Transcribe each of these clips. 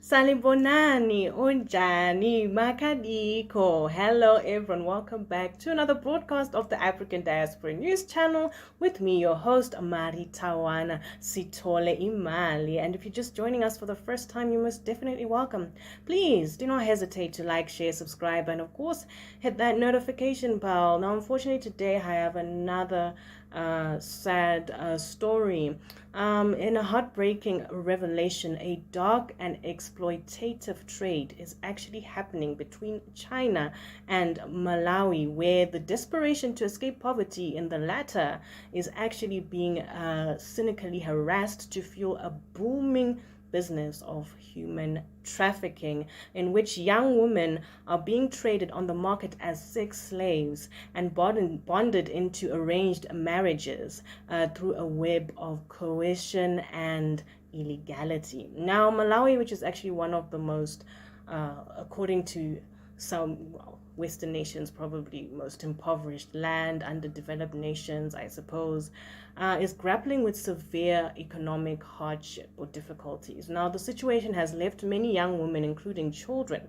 Salibonani, Unjani, Makadiko. Hello, everyone. Welcome back to another broadcast of the African Diaspora News Channel with me, your host, Maritawana Sitole Imali. And if you're just joining us for the first time, you're most definitely welcome. Please do not hesitate to like, share, subscribe, and of course, hit that notification bell. Now, unfortunately, today I have another sad story. In a heartbreaking revelation, a dark and exploitative trade is actually happening between China and Malawi, where the desperation to escape poverty in the latter is actually being cynically harassed to fuel a booming business of human trafficking, in which young women are being traded on the market as sex slaves and bonded into arranged marriages through a web of coercion and illegality. Now, Malawi, which is actually one of the most, according to some Western nations, probably most impoverished land, underdeveloped nations, I suppose, is grappling with severe economic hardship or difficulties. Now, the situation has left many young women, including children,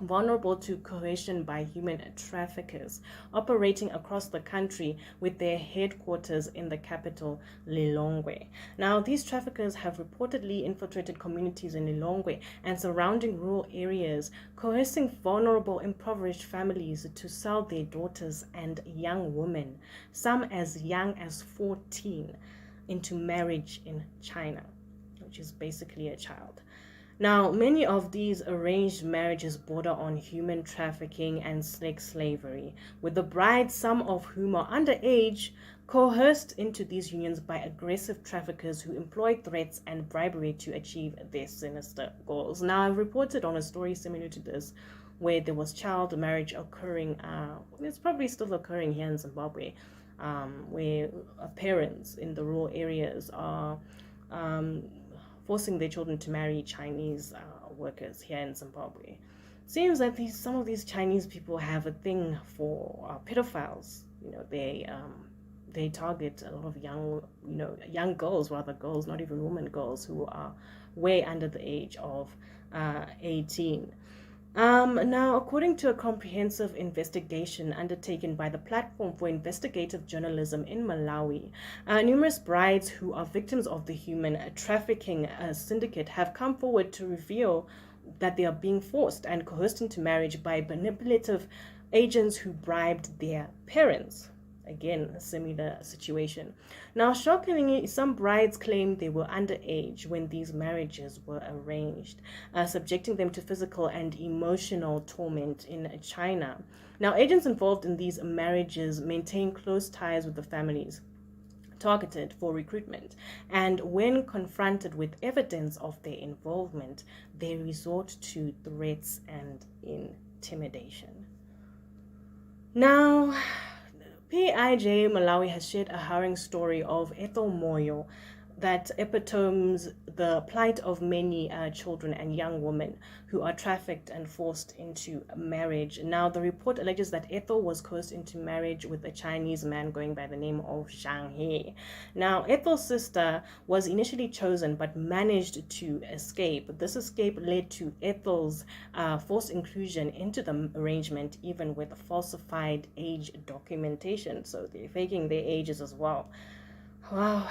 vulnerable to coercion by human traffickers operating across the country with their headquarters in the capital, Lilongwe. Now, these traffickers have reportedly infiltrated communities in Lilongwe and surrounding rural areas, coercing vulnerable, impoverished families to sell their daughters and young women, some as young as 14, into marriage in China, which is basically a child. Now, many of these arranged marriages border on human trafficking and sex slavery, with the brides, some of whom are underage, coerced into these unions by aggressive traffickers who employ threats and bribery to achieve their sinister goals. Now, I've reported on a story similar to this where there was child marriage occurring. It's probably still occurring here in Zimbabwe, where parents in the rural areas are forcing their children to marry Chinese workers here in Zimbabwe. Seems that some of these Chinese people have a thing for pedophiles. You know, they target a lot of young girls, rather girls, not even women, girls who are way under the age of 18. Now, according to a comprehensive investigation undertaken by the Platform for Investigative Journalism in Malawi, numerous brides who are victims of the human trafficking syndicate have come forward to reveal that they are being forced and coerced into marriage by manipulative agents who bribed their parents. Again, a similar situation. Now, shockingly, some brides claim they were underage when these marriages were arranged, subjecting them to physical and emotional torment in China. Now, agents involved in these marriages maintain close ties with the families targeted for recruitment, and when confronted with evidence of their involvement, they resort to threats and intimidation. Now, PIJ Malawi has shared a harrowing story of Ethel Moyo that epitomes the plight of many children and young women who are trafficked and forced into marriage. Now, the report alleges that Ethel was coerced into marriage with a Chinese man going by the name of Zhang He. Now, Ethel's sister was initially chosen but managed to escape. This escape led to Ethel's forced inclusion into the arrangement, even with falsified age documentation. So they're faking their ages as well. Wow.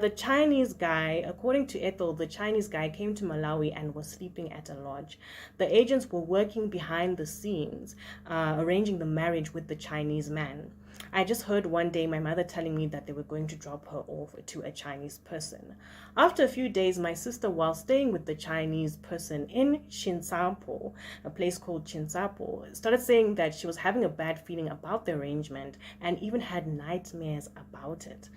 The Chinese guy, according to Ethel, the Chinese guy came to Malawi and was sleeping at a lodge. The agents were working behind the scenes, arranging the marriage with the Chinese man. I just heard one day my mother telling me that they were going to drop her off to a Chinese person. After a few days, my sister, while staying with the Chinese person in Chinsapo, a place called Chinsapo, started saying that she was having a bad feeling about the arrangement and even had nightmares about it.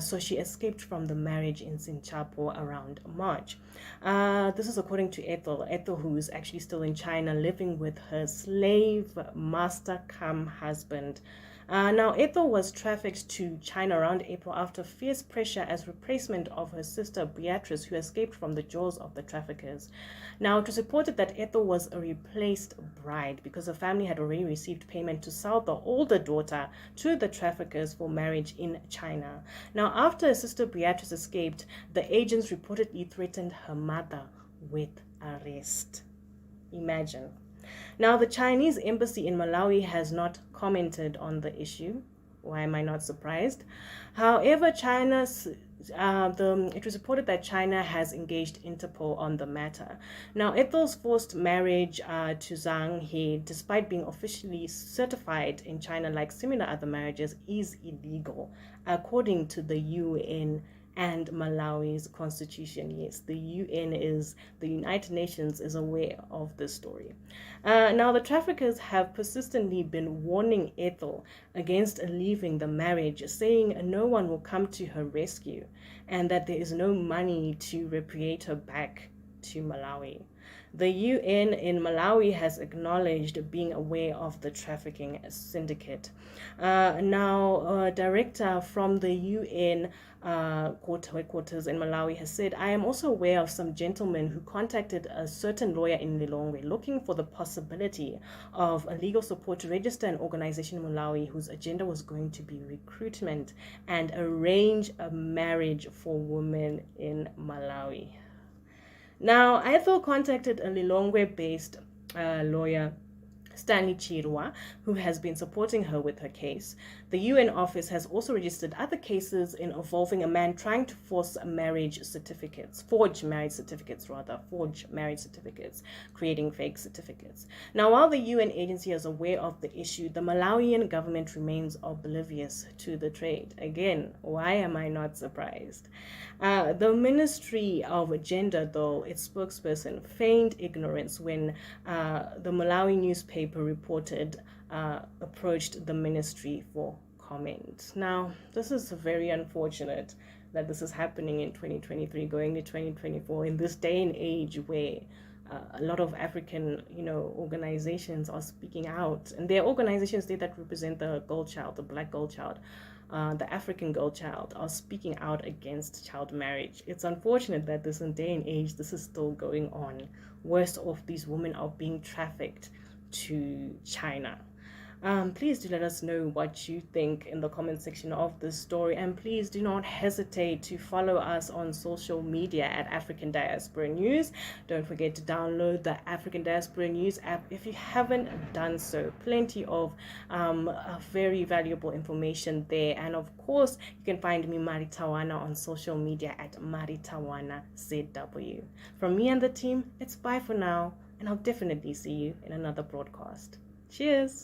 So she escaped from the marriage in Chinsapo around March. This is according to Ethel, who is actually still in China, living with her slave master cum husband. Now, Ethel was trafficked to China around April after fierce pressure as replacement of her sister Beatrice, who escaped from the jaws of the traffickers. Now, it was reported that Ethel was a replaced bride because her family had already received payment to sell the older daughter to the traffickers for marriage in China. Now, after her sister Beatrice escaped, the agents reportedly threatened her mother with arrest. Imagine. Now, the Chinese embassy in Malawi has not commented on the issue. Why am I not surprised? However, it was reported that China has engaged Interpol on the matter. Now, Ethel's forced marriage to Zhang He, despite being officially certified in China like similar other marriages, is illegal, according to the UN and Malawi's constitution. Yes, the United Nations is aware of this story. Now, the traffickers have persistently been warning Ethel against leaving the marriage, saying no one will come to her rescue and that there is no money to repatriate her back to Malawi. The UN in Malawi has acknowledged being aware of the trafficking syndicate. Director from the UN headquarters in Malawi has said, I am also aware of some gentlemen who contacted a certain lawyer in Lilongwe looking for the possibility of a legal support to register an organization in Malawi whose agenda was going to be recruitment and arrange a marriage for women in Malawi. Now, Ethel contacted a Lilongwe-based lawyer, Stanley Chirwa, who has been supporting her with her case. The UN office has also registered other cases involving a man trying to forge marriage certificates, creating fake certificates. Now, while the UN agency is aware of the issue, the Malawian government remains oblivious to the trade. Again, why am I not surprised? The Ministry of Gender, though, its spokesperson feigned ignorance when the Malawi newspaper reported approached the ministry for comment. Now, this is very unfortunate that this is happening in 2023, going to 2024, in this day and age where a lot of African, organizations are speaking out, and there are organizations there that represent the girl child, the black girl child, the African girl child, are speaking out against child marriage. It's unfortunate that this day and age, this is still going on. Worse off, these women are being trafficked to China. Please do let us know what you think in the comment section of this story, and please do not hesitate to follow us on social media at African Diaspora News. Don't forget to download the African Diaspora News app if you haven't done so. Plenty of very valuable information there, and of course you can find me, Maritawana, on social media at Maritawana ZW. From me and the team, it's bye for now, and I'll definitely see you in another broadcast. Cheers.